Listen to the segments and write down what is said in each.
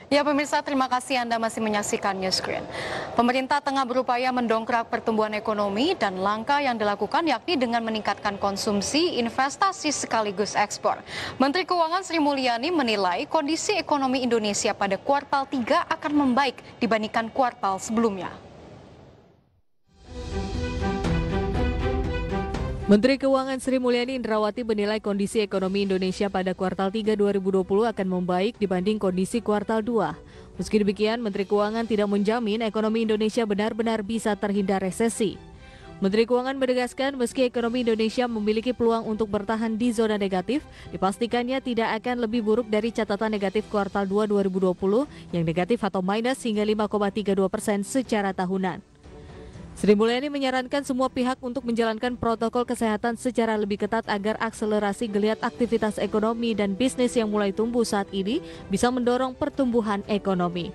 Ya pemirsa, terima kasih Anda masih menyaksikan Newscreen. Pemerintah tengah berupaya mendongkrak pertumbuhan ekonomi dan langkah yang dilakukan yakni dengan meningkatkan konsumsi, investasi sekaligus ekspor. Menteri Keuangan Sri Mulyani menilai kondisi ekonomi Indonesia pada kuartal 3 akan membaik dibandingkan kuartal sebelumnya. Menteri Keuangan Sri Mulyani Indrawati menilai kondisi ekonomi Indonesia pada kuartal 3 2020 akan membaik dibanding kondisi kuartal 2. Meski demikian, Menteri Keuangan tidak menjamin ekonomi Indonesia benar-benar bisa terhindar resesi. Menteri Keuangan menegaskan meski ekonomi Indonesia memiliki peluang untuk bertahan di zona negatif, dipastikannya tidak akan lebih buruk dari catatan negatif kuartal 2 2020 yang negatif atau minus hingga 5,32% secara tahunan. Sri Mulyani menyarankan semua pihak untuk menjalankan protokol kesehatan secara lebih ketat agar akselerasi geliat aktivitas ekonomi dan bisnis yang mulai tumbuh saat ini bisa mendorong pertumbuhan ekonomi.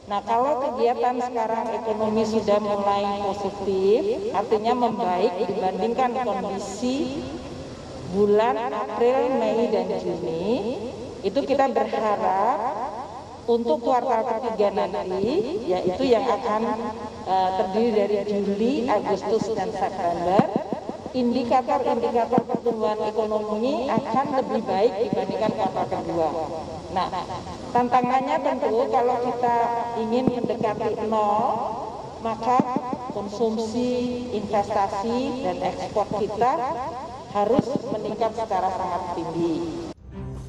Nah, kalau kegiatan sekarang ekonomi sudah mulai positif, artinya membaik dibandingkan kondisi bulan April, Mei, dan Juni, itu kita berharap untuk kuartal ketiga nanti, yaitu yang akan terdiri dari Juli, Agustus, dan September, indikator-indikator pertumbuhan ekonomi akan lebih baik dibandingkan kuartal kedua. Nah, tantangannya tentu kalau kita ingin mendekati nol, maka konsumsi, investasi, dan ekspor kita harus meningkat secara sangat tinggi.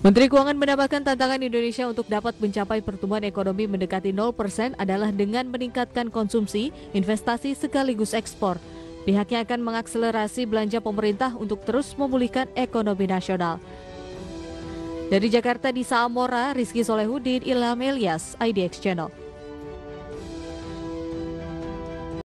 Menteri Keuangan menambahkan tantangan Indonesia untuk dapat mencapai pertumbuhan ekonomi mendekati 0% adalah dengan meningkatkan konsumsi, investasi sekaligus ekspor. Pihaknya akan mengakselerasi belanja pemerintah untuk terus memulihkan ekonomi nasional. Dari Jakarta, Disa Amora, Rizky Solehudin, Ilham Elias, IDX Channel.